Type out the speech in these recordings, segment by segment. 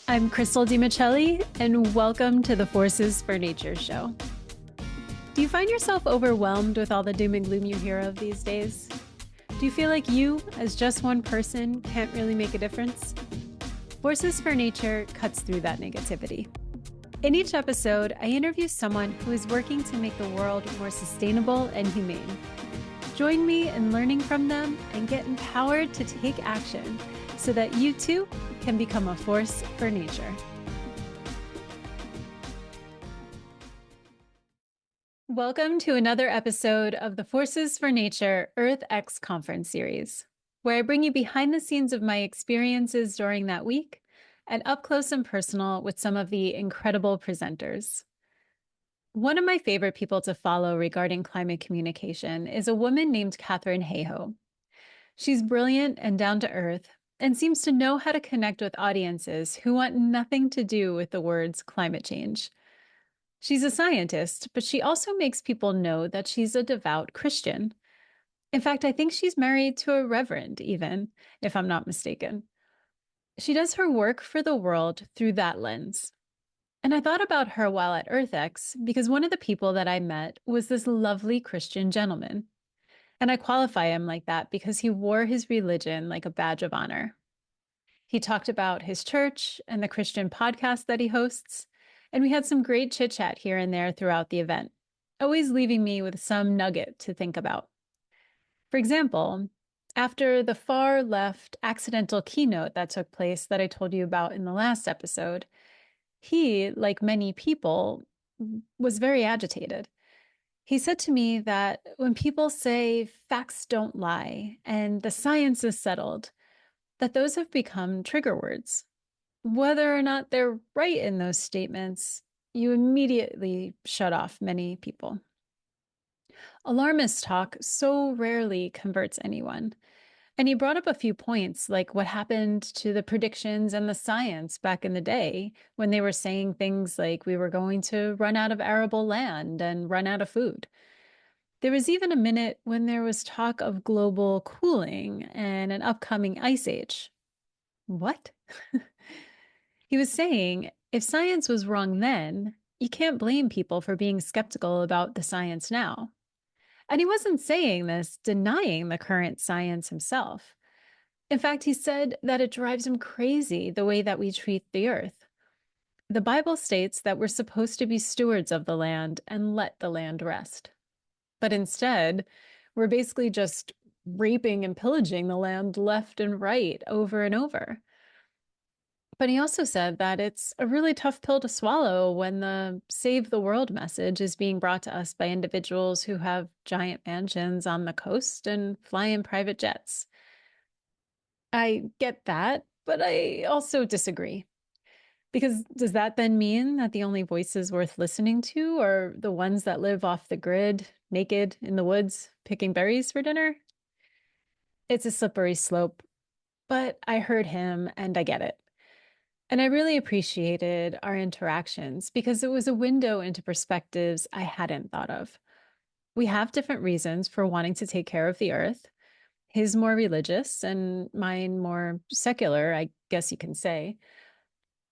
I'm Crystal DiMicheli, and welcome to the Forces for Nature show. Do you find yourself overwhelmed with all the doom and gloom you hear of these days? Do you feel like you, as just one person, can't really make a difference? Forces for Nature cuts through that negativity. In each episode, I interview someone who is working to make the world more sustainable and humane. Join me in learning from them and get empowered to take action so that you too can become a force for nature. Welcome to another episode of the Forces for Nature EarthX Conference series, where I bring you behind the scenes of my experiences during that week and up close and personal with some of the incredible presenters. One of my favorite people to follow regarding climate communication is a woman named Katharine Hayhoe. She's brilliant and down to earth, and seems to know how to connect with audiences who want nothing to do with the words climate change. She's a scientist, but she also makes people know that she's a devout Christian. In fact, I think she's married to a reverend, even, if I'm not mistaken. She does her work for the world through that lens. And I thought about her while at EarthX because one of the people that I met was this lovely Christian gentleman. And I qualify him like that because he wore his religion like a badge of honor. He talked about his church and the Christian podcast that he hosts, and we had some great chit chat here and there throughout the event, always leaving me with some nugget to think about. For example, after the far left accidental keynote that took place that I told you about in the last episode, he, like many people, was very agitated. He said to me that when people say facts don't lie and the science is settled, that those have become trigger words. Whether or not they're right in those statements, you immediately shut off many people. Alarmist talk so rarely converts anyone. And he brought up a few points, like what happened to the predictions and the science back in the day when they were saying things like we were going to run out of arable land and run out of food. There was even a minute when there was talk of global cooling and an upcoming ice age. What? He was saying if science was wrong then, you can't blame people for being skeptical about the science now. And he wasn't saying this denying the current science himself. In fact, he said that it drives him crazy the way that we treat the earth. The Bible states that we're supposed to be stewards of the land and let the land rest. But instead, we're basically just raping and pillaging the land left and right over and over. But he also said that it's a really tough pill to swallow when the save the world message is being brought to us by individuals who have giant mansions on the coast and fly in private jets. I get that, but I also disagree. Because does that then mean that the only voices worth listening to are the ones that live off the grid, naked in the woods, picking berries for dinner? It's a slippery slope, but I heard him and I get it. And I really appreciated our interactions because it was a window into perspectives I hadn't thought of. We have different reasons for wanting to take care of the earth. His more religious and mine more secular, I guess you can say.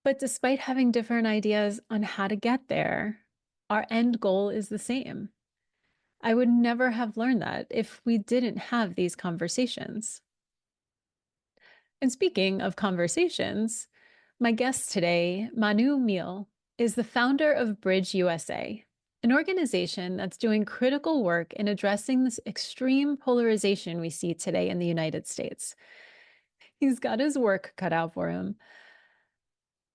But despite having different ideas on how to get there, our end goal is the same. I would never have learned that if we didn't have these conversations. And speaking of conversations, my guest today, Manu Meel, is the founder of BridgeUSA, an organization that's doing critical work in addressing this extreme polarization we see today in the United States. He's got his work cut out for him.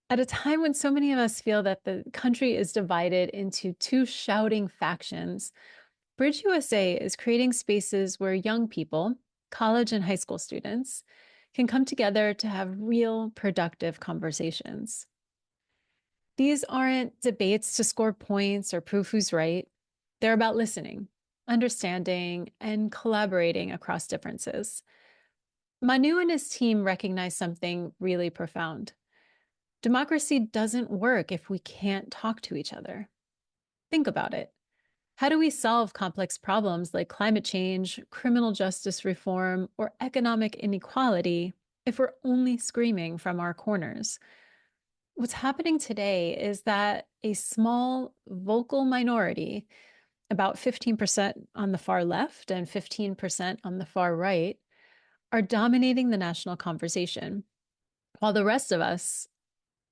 At a time when so many of us feel that the country is divided into two shouting factions, BridgeUSA is creating spaces where young people, college and high school students, can come together to have real, productive conversations. These aren't debates to score points or prove who's right. They're about listening, understanding, and collaborating across differences. Manu and his team recognize something really profound. Democracy doesn't work if we can't talk to each other. Think about it. How do we solve complex problems like climate change, criminal justice reform, or economic inequality if we're only screaming from our corners? What's happening today is that a small vocal minority, about 15% on the far left and 15% on the far right, are dominating the national conversation, while the rest of us,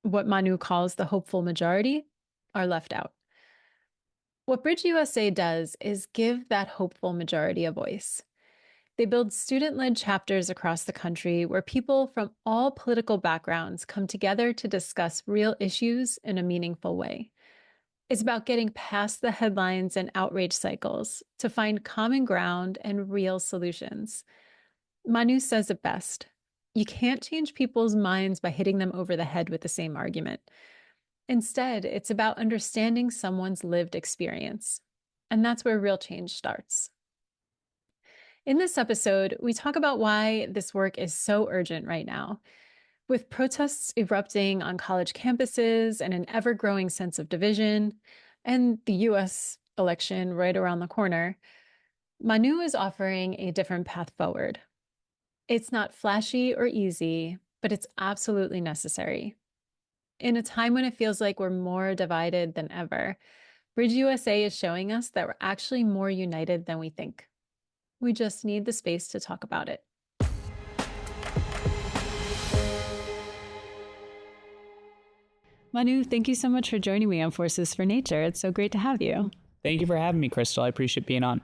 what Manu calls the hopeful majority, are left out. What BridgeUSA does is give that hopeful majority a voice. They build student-led chapters across the country where people from all political backgrounds come together to discuss real issues in a meaningful way. It's about getting past the headlines and outrage cycles to find common ground and real solutions. Manu says it best. You can't change people's minds by hitting them over the head with the same argument. Instead, it's about understanding someone's lived experience. And that's where real change starts. In this episode, we talk about why this work is so urgent right now. With protests erupting on college campuses and an ever-growing sense of division, and the US election right around the corner, Manu is offering a different path forward. It's not flashy or easy, but it's absolutely necessary. In a time when it feels like we're more divided than ever, BridgeUSA is showing us that we're actually more united than we think. We just need the space to talk about it. Manu, thank you so much for joining me on Forces for Nature. It's so great to have you. Thank you for having me, Crystal. I appreciate being on.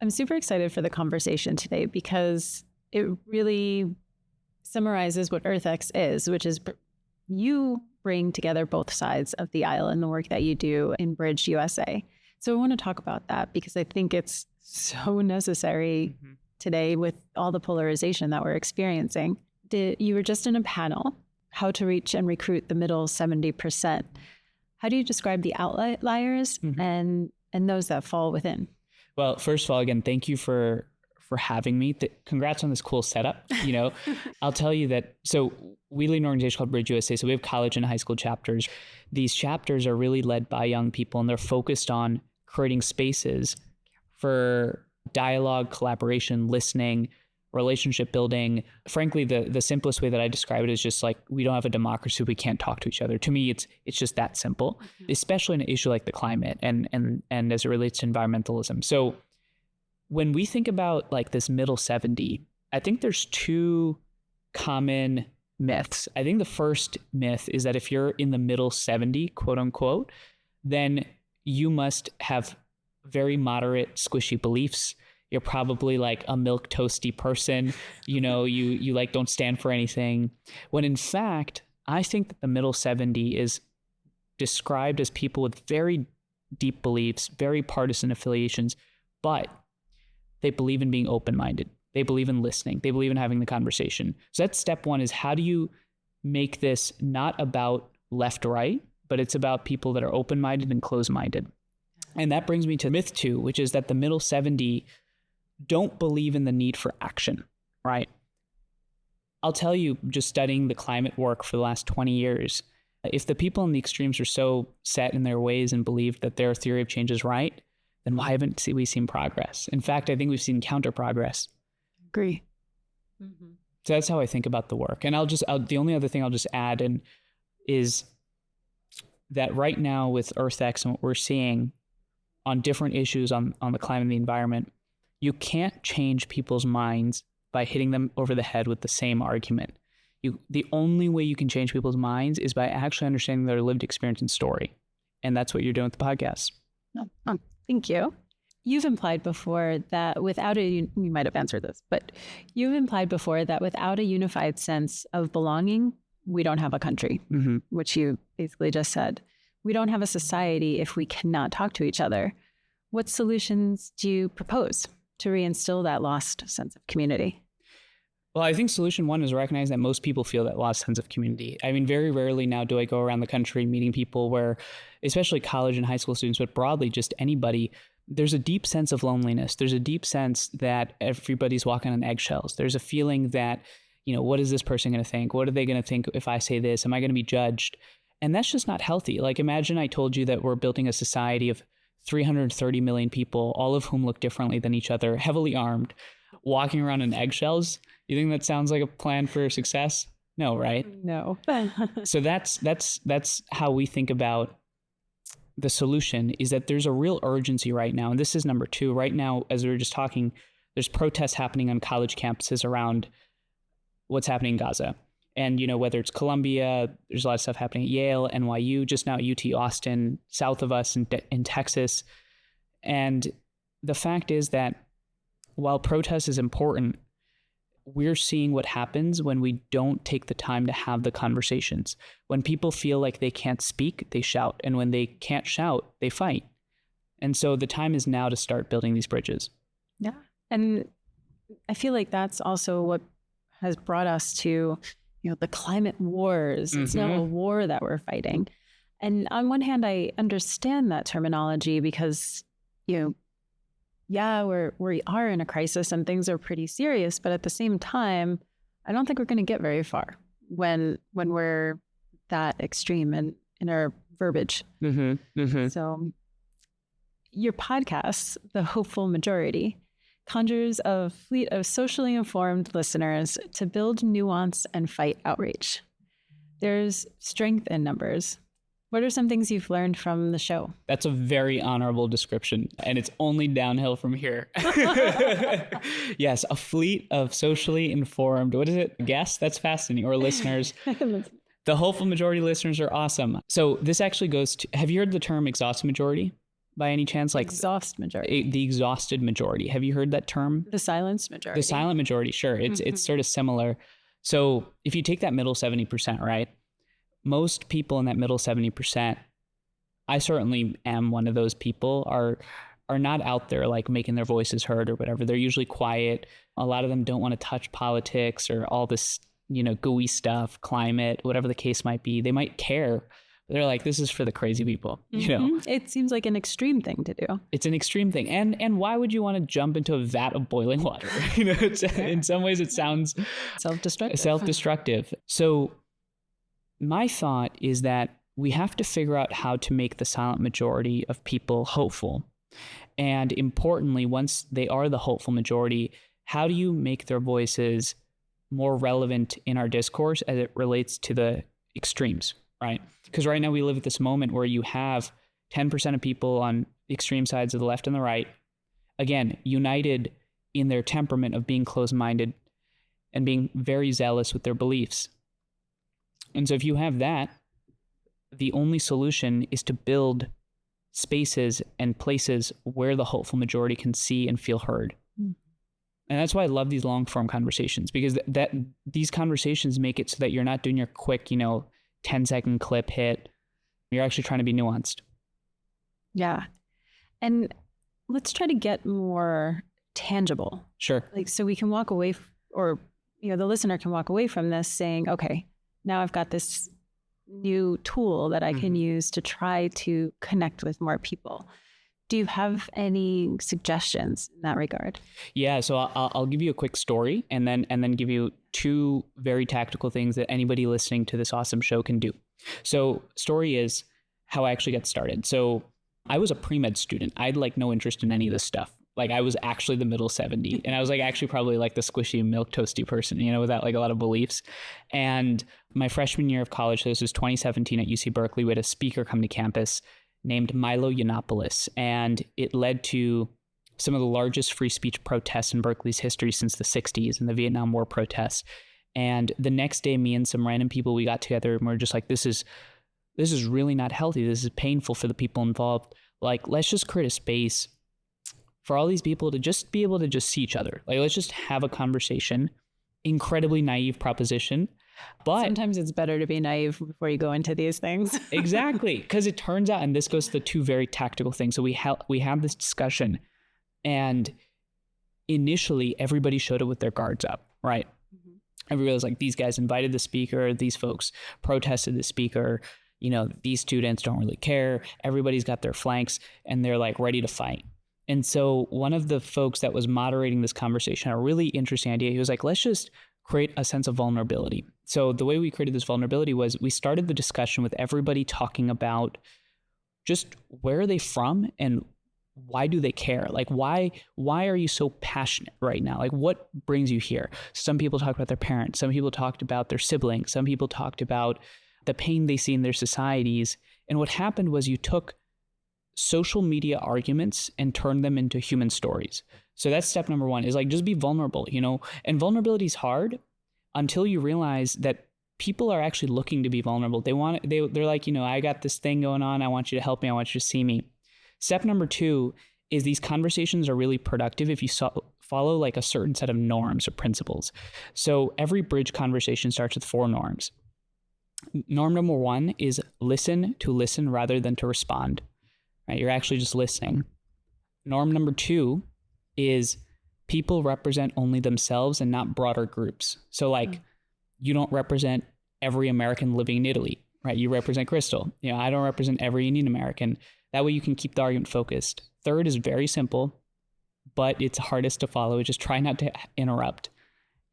I'm super excited for the conversation today because it really summarizes what EarthX is, which is you bring together both sides of the aisle in the work that you do in BridgeUSA. So I want to talk about that because I think it's so necessary today with all the polarization that we're experiencing. You were just in a panel, How to Reach and Recruit the Middle 70%. How do you describe the outliers and those that fall within? Well, first of all, again, thank you for having me. Congrats on this cool setup. You know, I'll tell you that. So we lead an organization called BridgeUSA. So we have college and high school chapters. These chapters are really led by young people, and they're focused on creating spaces for dialogue, collaboration, listening, relationship building. Frankly, the simplest way that I describe it is just like, we don't have a democracy, we can't talk to each other. To me, it's just that simple, especially in an issue like the climate and as it relates to environmentalism. So when we think about like this middle 70, I think there's two common myths. I think the first myth is that if you're in the middle 70, quote unquote, then you must have very moderate, squishy beliefs. You're probably like a milk toasty person. You know, you like don't stand for anything. When in fact, I think that the middle 70 is described as people with very deep beliefs, very partisan affiliations, but they believe in being open-minded. They believe in listening. They believe in having the conversation. So that's step one, is how do you make this not about left, right, but it's about people that are open-minded and closed-minded. And that brings me to myth two, which is that the middle 70 don't believe in the need for action, right? I'll tell you, just studying the climate work for the last 20 years, if the people in the extremes are so set in their ways and believe that their theory of change is right, then why haven't we seen progress? In fact, I think we've seen counter progress. Agree. So that's how I think about the work. And the only other thing I'll just add is that right now with EarthX and what we're seeing on different issues on the climate and the environment, you can't change people's minds by hitting them over the head with the same argument. The only way you can change people's minds is by actually understanding their lived experience and story. And that's what you're doing with the podcast. Thank you. You've implied before that you might have answered this, but you've implied before that without a unified sense of belonging, we don't have a country, which you basically just said. We don't have a society if we cannot talk to each other. What solutions do you propose to reinstill that lost sense of community? Well, I think solution one is recognize that most people feel that lost sense of community. I mean, very rarely now do I go around the country meeting people where, especially college and high school students, but broadly just anybody, there's a deep sense of loneliness. There's a deep sense that everybody's walking on eggshells. There's a feeling that, you know, what is this person going to think? What are they going to think if I say this? Am I going to be judged? And that's just not healthy. Like, imagine I told you that we're building a society of 330 million people, all of whom look differently than each other, heavily armed, walking around in eggshells. You think that sounds like a plan for success? No, right? No. So that's how we think about the solution, is that there's a real urgency right now. And this is number two. Right now, as we were just talking, there's protests happening on college campuses around what's happening in Gaza. And, whether it's Columbia, there's a lot of stuff happening at Yale, NYU, just now UT Austin, south of us in Texas. And the fact is that while protest is important, we're seeing what happens when we don't take the time to have the conversations. When people feel like they can't speak, they shout. And when they can't shout, they fight. And so the time is now to start building these bridges. Yeah. And I feel like that's also what has brought us to, the climate wars. It's now a war that we're fighting. And on one hand, I understand that terminology because, yeah, we are in a crisis and things are pretty serious. But at the same time, I don't think we're going to get very far when we're that extreme in our verbiage. So your podcast, The Hopeful Majority, conjures a fleet of socially informed listeners to build nuance and fight outrage. There's strength in numbers. What are some things you've learned from the show? That's a very honorable description, and it's only downhill from here. Yes, a fleet of socially informed, what is it? Guests? That's fascinating. Or listeners. The hopeful majority listeners are awesome. So this actually goes to, have you heard the term exhausted majority by any chance? Like exhaust majority. The exhausted majority. Have you heard that term? The silenced majority. The silent majority, sure. It's sort of similar. So if you take that middle 70%, right? Most people in that middle 70%, I certainly am one of those people, are not out there like making their voices heard or whatever. They're usually quiet. A lot of them don't want to touch politics or all this, gooey stuff, climate, whatever the case might be. They might care. They're like, this is for the crazy people, It seems like an extreme thing to do. It's an extreme thing. And why would you want to jump into a vat of boiling water? In some ways it sounds self-destructive. So my thought is that we have to figure out how to make the silent majority of people hopeful. And importantly, once they are the hopeful majority, how do you make their voices more relevant in our discourse as it relates to the extremes, right? Because right now we live at this moment where you have 10% of people on the extreme sides of the left and the right, again, united in their temperament of being closed-minded and being very zealous with their beliefs. And so if you have that, the only solution is to build spaces and places where the hopeful majority can see and feel heard. And that's why I love these long-form conversations, because that these conversations make it so that you're not doing your quick, 10-second clip hit. You're actually trying to be nuanced. Yeah. And let's try to get more tangible. Sure. Like, so we can walk away the listener can walk away from this saying, okay, now I've got this new tool that I can use to try to connect with more people. Do you have any suggestions in that regard? Yeah, so I'll give you a quick story and then give you two very tactical things that anybody listening to this awesome show can do. So story is how I actually got started. So I was a pre-med student. I had no interest in any of this stuff. I was actually the middle 70, and I was actually probably the squishy milk toasty person, without a lot of beliefs. And my freshman year of college, so this was 2017 at UC Berkeley, we had a speaker come to campus named Milo Yiannopoulos, and it led to some of the largest free speech protests in Berkeley's history since the 60s and the Vietnam War protests. And the next day, me and some random people, we got together and we're just like, this is really not healthy. This is painful for the people involved. Let's just create a space for all these people to just be able to just see each other. Let's just have a conversation. Incredibly naive proposition. But sometimes it's better to be naive before you go into these things. Exactly. Because it turns out, and this goes to the two very tactical things. So we have this discussion, and initially everybody showed up with their guards up, right? Everybody was like, these guys invited the speaker, these folks protested the speaker, these students don't really care. Everybody's got their flanks and they're ready to fight. And so one of the folks that was moderating this conversation had a really interesting idea. He was like, let's just create a sense of vulnerability. So the way we created this vulnerability was we started the discussion with everybody talking about just where are they from and why do they care? Like, why are you so passionate right now? Like, what brings you here? Some people talked about their parents. Some people talked about their siblings. Some people talked about the pain they see in their societies. And what happened was you took social media arguments and turned them into human stories. So that's step number one, is like, just be vulnerable, and vulnerability is hard until you realize that people are actually looking to be vulnerable. They're like, I got this thing going on. I want you to help me. I want you to see me. Step number two is these conversations are really productive if you follow like a certain set of norms or principles. So every bridge conversation starts with 4 norms. Norm number 1 is listen to listen rather than to respond. Right? You're actually just listening. Norm number 2 is people represent only themselves and not broader groups. So like, you don't represent every American living in Italy, right? You represent Crystal. I don't represent every Indian American. That way you can keep the argument focused. Third is very simple, but it's hardest to follow. It's just try not to interrupt.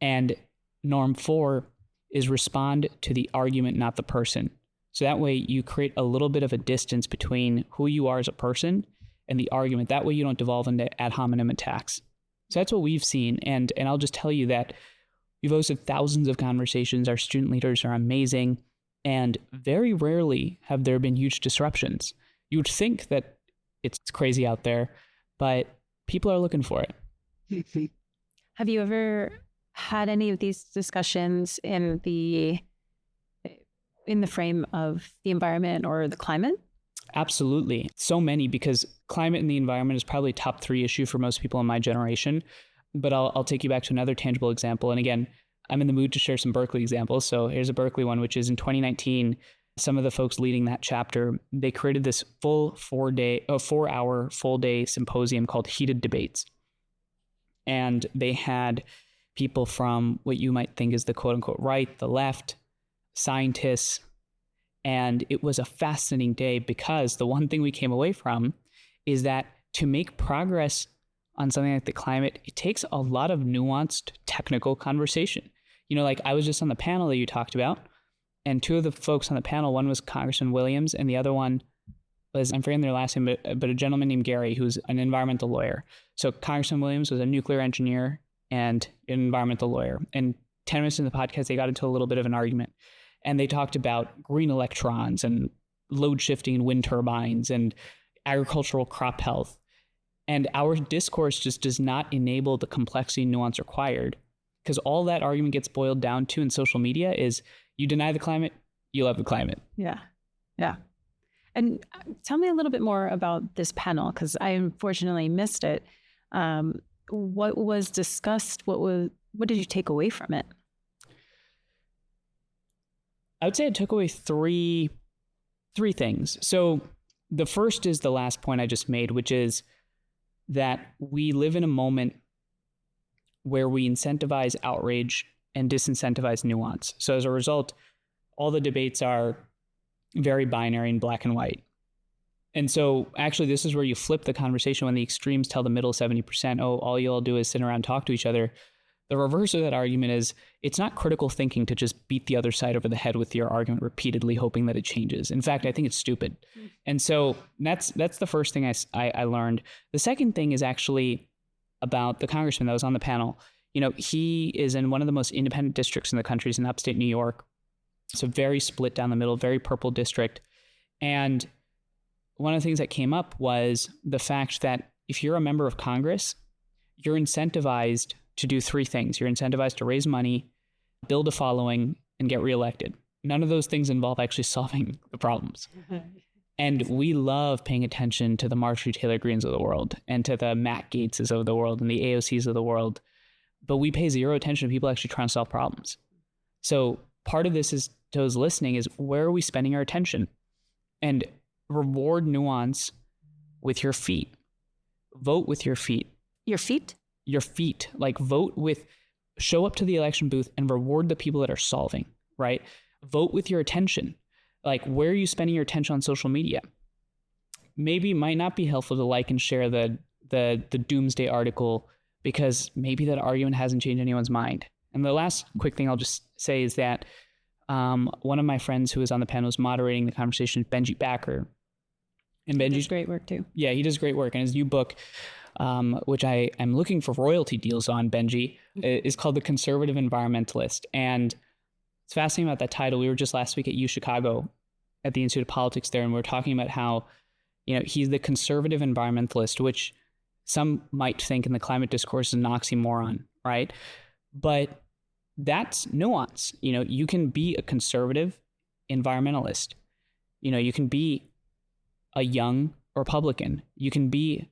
And norm 4 is respond to the argument, not the person. So that way you create a little bit of a distance between who you are as a person and the argument. That way you don't devolve into ad hominem attacks. So that's what we've seen. And I'll just tell you that we've hosted thousands of conversations. Our student leaders are amazing. And very rarely have there been huge disruptions. You would think that it's crazy out there, but people are looking for it. Have you ever had any of these discussions in the frame of the environment or the climate? Absolutely. So many, because climate and the environment is probably top 3 issue for most people in my generation. But I'll take you back to another tangible example. And again, I'm in the mood to share some Berkeley examples. So here's a Berkeley one, which is in 2019, some of the folks leading that chapter, they created this full 4-hour full day symposium called Heated Debates. And they had people from what you might think is the quote unquote right, the left, scientists. And it was a fascinating day, because the one thing we came away from is that to make progress on something like the climate, it takes a lot of nuanced technical conversation. Like I was just on the panel that you talked about, and 2 of the folks on the panel, one was Congressman Williams, and the other one was, I'm forgetting their last name, but a gentleman named Gary, who's an environmental lawyer. So Congressman Williams was a nuclear engineer and an environmental lawyer. And 10 minutes into the podcast, they got into a little bit of an argument. And they talked about green electrons and load shifting in wind turbines and agricultural crop health. And our discourse just does not enable the complexity and nuance required, because all that argument gets boiled down to in social media is you deny the climate, you love the climate. Yeah. Yeah. And tell me a little bit more about this panel, because I unfortunately missed it. What was discussed? What did you take away from it? I would say I took away three things. So the first is the last point I just made, which is that we live in a moment where we incentivize outrage and disincentivize nuance. So as a result, all the debates are very binary and black and white. And so actually, this is where you flip the conversation when the extremes tell the middle 70%, oh, all you all do is sit around and talk to each other. The reverse of that argument is it's not critical thinking to just beat the other side over the head with your argument repeatedly, hoping that it changes. In fact, I think it's stupid. And so that's the first thing I learned. The second thing is actually about the congressman that was on the panel. He is in one of the most independent districts in the country. He's in upstate New York. It's a very split down the middle, very purple district. And one of the things that came up was the fact that if you're a member of Congress, you're incentivized to do 3 things. You're incentivized to raise money, build a following, and get reelected. None of those things involve actually solving the problems. And we love paying attention to the Marjorie Taylor Greens of the world and to the Matt Gaetzes of the world and the AOCs of the world. But we pay zero attention to people actually trying to solve problems. So part of this is, to those listening, is where are we spending our attention? And reward nuance with your feet. Vote with your feet. Your feet? Your feet. Like show up to the election booth and reward the people that are solving, right? Vote with your attention. Like, where are you spending your attention on social media? Maybe it might not be helpful to like and share the doomsday article, because maybe that argument hasn't changed anyone's mind. And the last quick thing I'll just say is that one of my friends who was on the panel was moderating the conversation, Benji Backer. And Benji's great work too. Yeah, he does great work. And his new book, which I'm looking for royalty deals on, Benji, is called The Conservative Environmentalist. And it's fascinating about that title. We were just last week at Chicago at the Institute of Politics there, and we were talking about how, he's the conservative environmentalist, which some might think in the climate discourse is an oxymoron, right? But that's nuance. You can be a conservative environmentalist. You can be a young Republican. You can be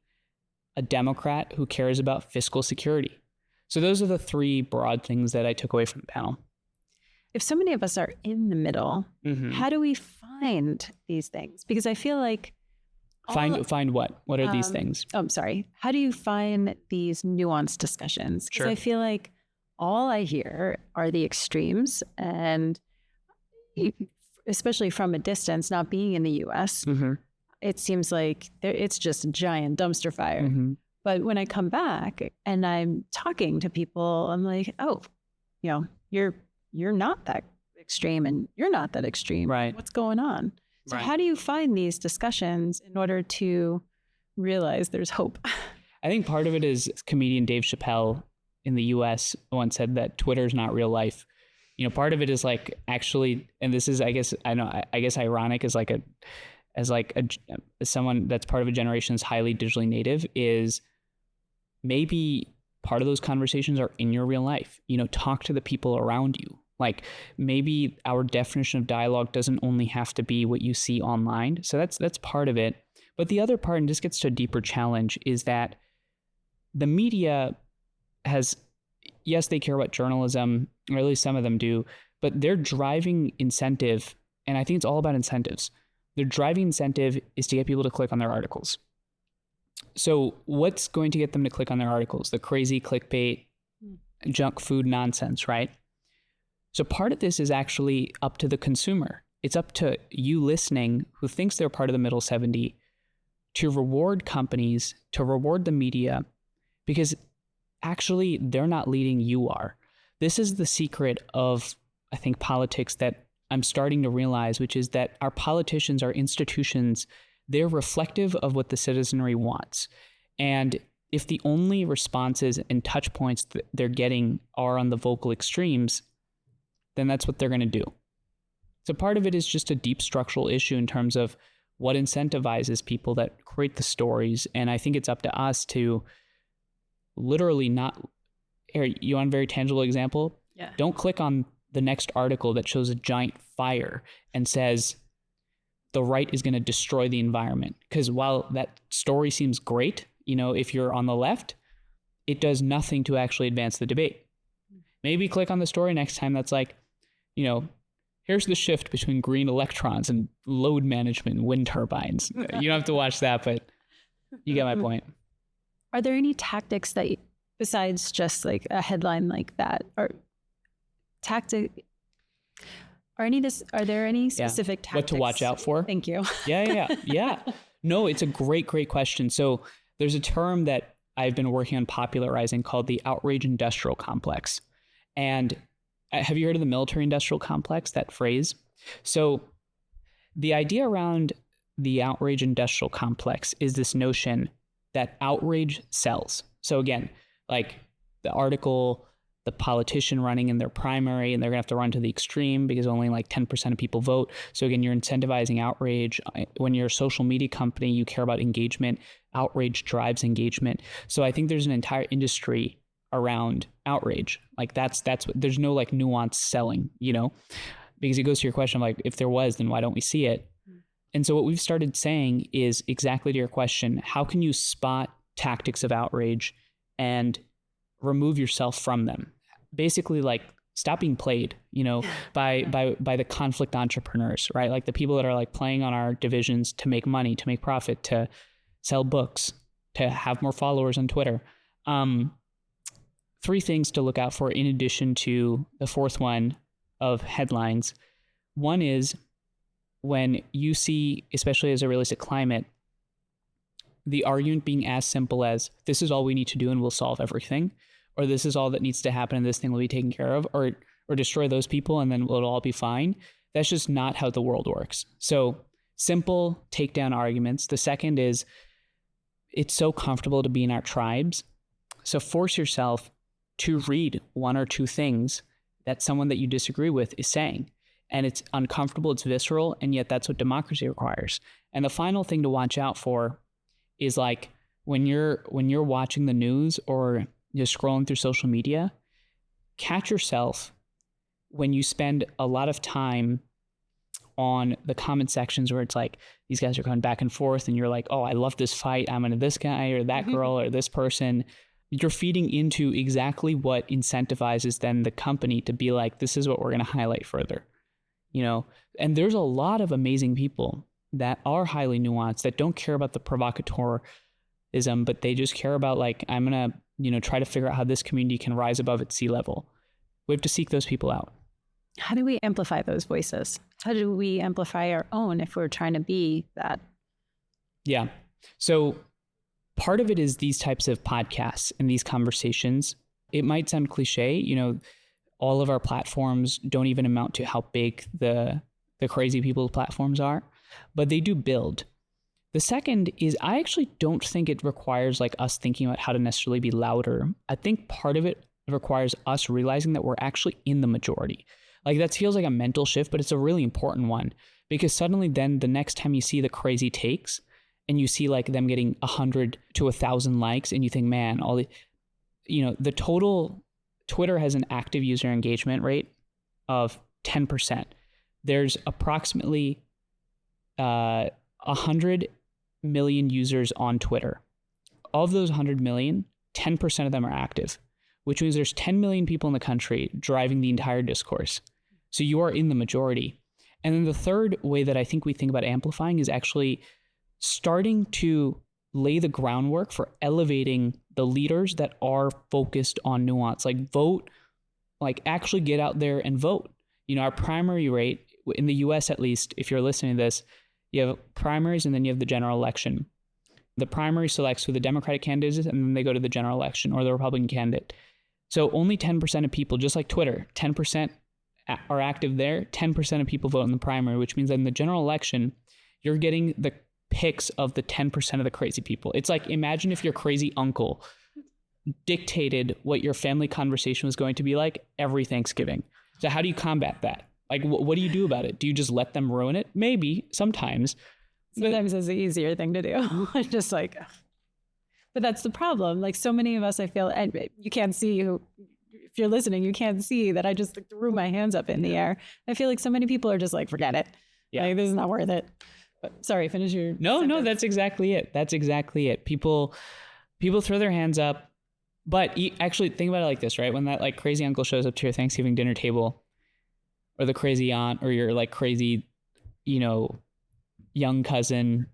a Democrat who cares about fiscal security. So those are the three broad things that I took away from the panel. If so many of us are in the middle, how do we find these things? Because I feel like find what? What are these things? Oh, I'm sorry. How do you find these nuanced discussions? Because Sure. I feel like all I hear are the extremes, and especially from a distance, not being in the U.S., it seems like it's just a giant dumpster fire. But when I come back and I'm talking to people, I'm like, oh, you're not that extreme and you're not that extreme. Right. What's going on? So Right. how do you find these discussions in order to realize there's hope? I think part of it is comedian Dave Chappelle in the US once said that Twitter's not real life. Part of it is like actually, and this is, I guess ironic as someone that's part of a generation that's highly digitally native, is maybe part of those conversations are in your real life. Talk to the people around you. Like maybe our definition of dialogue doesn't only have to be what you see online. So that's part of it. But the other part, and this gets to a deeper challenge, is that the media yes, they care about journalism, or at least some of them do, but their driving incentive, and I think it's all about incentives. Their driving incentive is to get people to click on their articles. So what's going to get them to click on their articles? The crazy clickbait, junk food nonsense, right? So part of this is actually up to the consumer. It's up to you listening, who thinks they're part of the middle 70, to reward companies, to reward the media, because actually they're not leading, you are. This is the secret of, I think, politics that I'm starting to realize, which is that our politicians, our institutions, they're reflective of what the citizenry wants. And if the only responses and touch points that they're getting are on the vocal extremes, then that's what they're going to do. So part of it is just a deep structural issue in terms of what incentivizes people that create the stories. And I think it's up to us to literally not, here, you want a very tangible example? Yeah. Don't click on the next article that shows a giant fire and says the right is going to destroy the environment. Because while that story seems great, if you're on the left, it does nothing to actually advance the debate. Maybe click on the story next time that's like, here's the shift between green electrons and load management and wind turbines. You don't have to watch that, but you get my point. Are there any tactics that, besides just like a headline like that, are there any specific tactics? What to watch out for? Thank you. Yeah. No, it's a great question. So there's a term that I've been working on popularizing called the outrage industrial complex. And have you heard of the military industrial complex, that phrase? So the idea around the outrage industrial complex is this notion that outrage sells. So again, like the article, the politician running in their primary, and they're gonna have to run to the extreme because only like 10% of people vote. So again, you're incentivizing outrage. When you're a social media company, you care about engagement. Outrage drives engagement. So I think there's an entire industry around outrage. Like that's what, there's no like nuanced selling, because it goes to your question of like, if there was, then why don't we see it? And so what we've started saying is exactly to your question, how can you spot tactics of outrage and remove yourself from them? Basically, like, stop being played, by the conflict entrepreneurs, right? Like the people that are like playing on our divisions to make money, to make profit, to sell books, to have more followers on Twitter. Three things to look out for in addition to the fourth one of headlines. One is when you see, especially as it relates to climate, the argument being as simple as this is all we need to do and we'll solve everything, or this is all that needs to happen and this thing will be taken care of, or destroy those people and then it'll all be fine. That's just not how the world works. So simple takedown arguments. The second is it's so comfortable to be in our tribes. So force yourself to read one or two things that someone that you disagree with is saying. And it's uncomfortable, it's visceral, and yet that's what democracy requires. And the final thing to watch out for is like when you're watching the news or just scrolling through social media, catch yourself when you spend a lot of time on the comment sections where it's like these guys are going back and forth and you're like, oh, I love this fight, I'm into this guy or that girl or this person. You're feeding into exactly what incentivizes then the company to be like, this is what we're going to highlight further. You know, and there's a lot of amazing people that are highly nuanced that don't care about the provocateurism, but they just care about like, I'm going to, you know, try to figure out how this community can rise above its sea level. We have to seek those people out. How do we amplify those voices? How do we amplify our own if we're trying to be that? Yeah. So part of it is these types of podcasts and these conversations. It might sound cliche, you know, all of our platforms don't even amount to how big the crazy people's platforms are, but they do build. The second is I actually don't think it requires like us thinking about how to necessarily be louder. I think part of it requires us realizing that we're actually in the majority. Like that feels like a mental shift, but it's a really important one because suddenly then the next time you see the crazy takes and you see like them getting 100 to 1,000 likes and you think, man, all the, you know, the total Twitter has an active user engagement rate of 10%. There's approximately 100 million users on Twitter. Of those 100 million, 10% of them are active, which means there's 10 million people in the country driving the entire discourse. So you are in the majority. And then the third way that I think we think about amplifying is actually starting to lay the groundwork for elevating the leaders that are focused on nuance, like vote, like actually get out there and vote. You know, our primary rate in the US, at least, if you're listening to this, you have primaries and then you have the general election. The primary selects who the Democratic candidate is, and then they go to the general election or the Republican candidate. So only 10% of people, just like Twitter, 10% are active there, 10% of people vote in the primary, which means that in the general election, you're getting the picks of the 10% of the crazy people. It's like, imagine if your crazy uncle dictated what your family conversation was going to be like every Thanksgiving. So how do you combat that? Like, what do you do about it? Do you just let them ruin it? Maybe, sometimes. Sometimes it's the easier thing to do. Just like, but that's the problem. Like so many of us, I feel, and you can't see who, if you're listening, you can't see that I just like, threw my hands up in the air. I feel like so many people are just like, forget it. Yeah. Like, this is not worth it. But sorry, finish your No, that's exactly it. That's exactly it. People throw their hands up, but you actually think about it like this, right? When that like crazy uncle shows up to your Thanksgiving dinner table, or the crazy aunt, or your like crazy, you know, young cousin,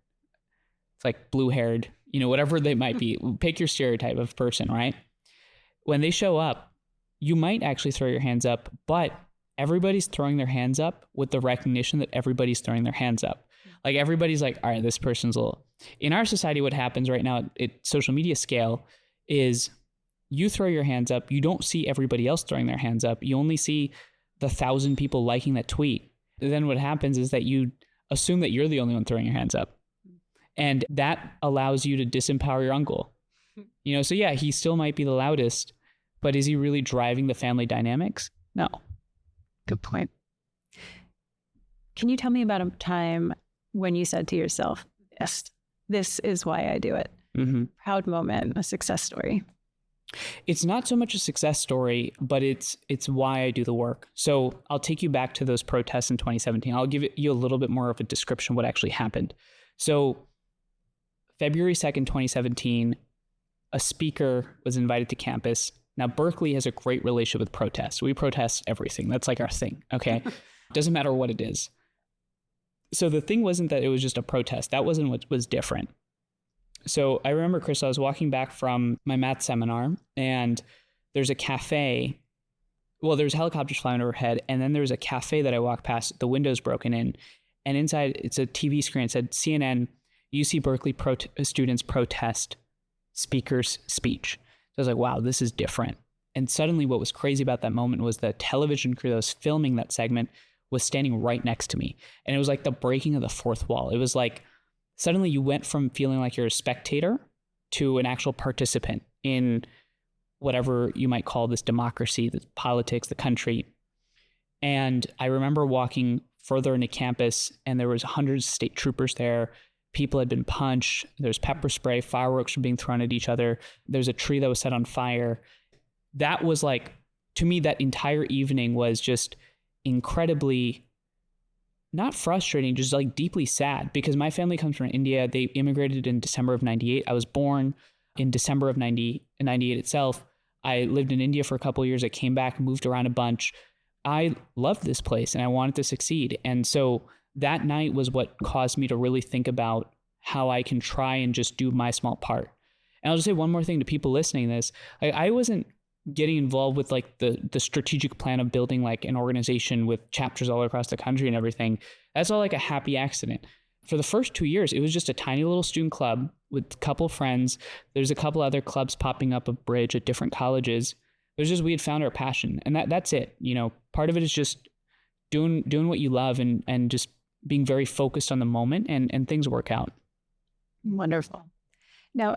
it's like blue-haired, you know, whatever they might be. Pick your stereotype of person, right? When they show up, you might actually throw your hands up, but everybody's throwing their hands up with the recognition that everybody's throwing their hands up. Like everybody's like, all right, this person's a little... In our society, what happens right now at social media scale is you throw your hands up. You don't see everybody else throwing their hands up. You only see the 1,000 people liking that tweet. And then what happens is that you assume that you're the only one throwing your hands up. And that allows you to disempower your uncle. You know, so yeah, he still might be the loudest, but is he really driving the family dynamics? No. Good point. Can you tell me about a time when you said to yourself, yes, this is why I do it? Mm-hmm. Proud moment, a success story. It's not so much a success story, but it's why I do the work. So I'll take you back to those protests in 2017. I'll give you a little bit more of a description of what actually happened. So February 2nd, 2017, a speaker was invited to campus. Now, Berkeley has a great relationship with protests. We protest everything. That's like our thing, okay? Doesn't matter what it is. So the thing wasn't that it was just a protest. That wasn't what was different. So I remember, Chris, I was walking back from my math seminar, and there's a cafe. Well, there's helicopters flying overhead, and then there's a cafe that I walked past. The window's broken in, and inside it's a TV screen. It said CNN, UC Berkeley students protest speaker's speech. So I was like, wow, this is different. And suddenly what was crazy about that moment was the television crew that was filming that segment was standing right next to me. And it was like the breaking of the fourth wall. It was like suddenly you went from feeling like you're a spectator to an actual participant in whatever you might call this democracy, the politics, the country. And I remember walking further into campus, and there was hundreds of state troopers there. People had been punched. There's pepper spray. Fireworks were being thrown at each other. There's a tree that was set on fire. That was like, to me, that entire evening was just incredibly, not frustrating, just like deeply sad, because my family comes from India. They immigrated in December of 98. I was born in December of 98 itself. I lived in India for a couple of years. I came back, moved around a bunch. I loved this place and I wanted to succeed. And so that night was what caused me to really think about how I can try and just do my small part. And I'll just say one more thing to people listening to this. I wasn't getting involved with like the strategic plan of building like an organization with chapters all across the country and everything. That's all like a happy accident. For the first 2 years, it was just a tiny little student club with a couple of friends. There's a couple other clubs popping up at Bridge at different colleges. It was just, we had found our passion, and that's it. You know, part of it is just doing what you love and just being very focused on the moment, and things work out. Wonderful. Now,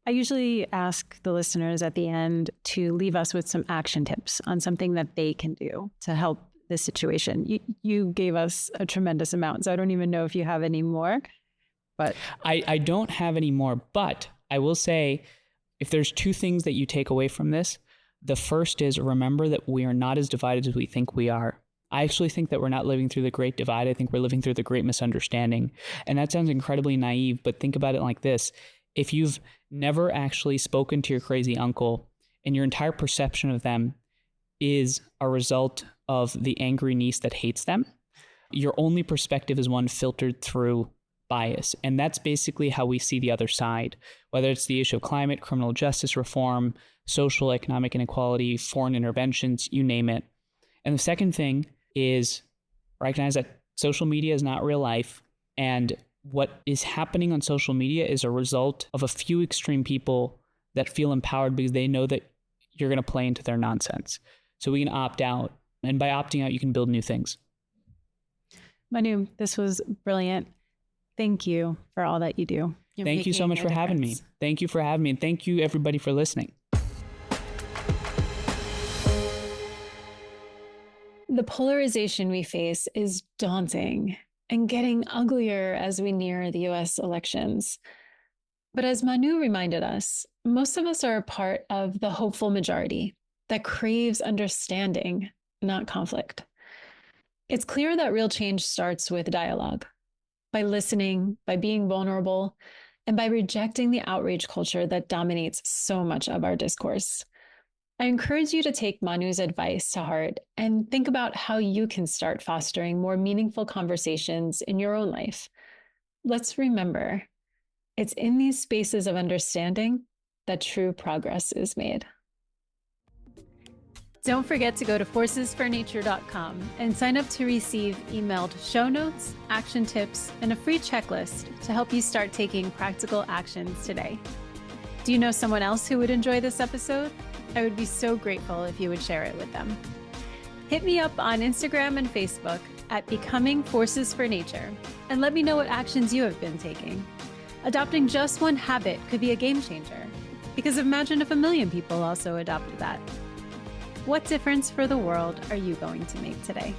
I usually ask the listeners at the end to leave us with some action tips on something that they can do to help this situation. You gave us a tremendous amount, so I don't even know if you have any more. But I don't have any more, but I will say, if there's two things that you take away from this, the first is remember that we are not as divided as we think we are. I actually think that we're not living through the great divide. I think we're living through the great misunderstanding. And that sounds incredibly naive, but think about it like this. If you've never actually spoken to your crazy uncle and your entire perception of them is a result of the angry niece that hates them, your only perspective is one filtered through bias. And that's basically how we see the other side, whether it's the issue of climate, criminal justice reform, social economic inequality, foreign interventions, you name it. And the second thing is recognize that social media is not real life. And what is happening on social media is a result of a few extreme people that feel empowered because they know that you're going to play into their nonsense. So we can opt out. And by opting out, you can build new things. Manu, this was brilliant. Thank you for all that you do. Thank you so much for having me. Thank you for having me. And thank you, everybody, for listening. The polarization we face is daunting and getting uglier as we near the US elections. But as Manu reminded us, most of us are a part of the hopeful majority that craves understanding, not conflict. It's clear that real change starts with dialogue, by listening, by being vulnerable, and by rejecting the outrage culture that dominates so much of our discourse. I encourage you to take Manu's advice to heart and think about how you can start fostering more meaningful conversations in your own life. Let's remember, it's in these spaces of understanding that true progress is made. Don't forget to go to forcesfornature.com and sign up to receive emailed show notes, action tips, and a free checklist to help you start taking practical actions today. Do you know someone else who would enjoy this episode? I would be so grateful if you would share it with them. Hit me up on Instagram and Facebook at Becoming Forces for Nature and let me know what actions you have been taking. Adopting just one habit could be a game changer, because imagine if 1 million people also adopted that. What difference for the world are you going to make today?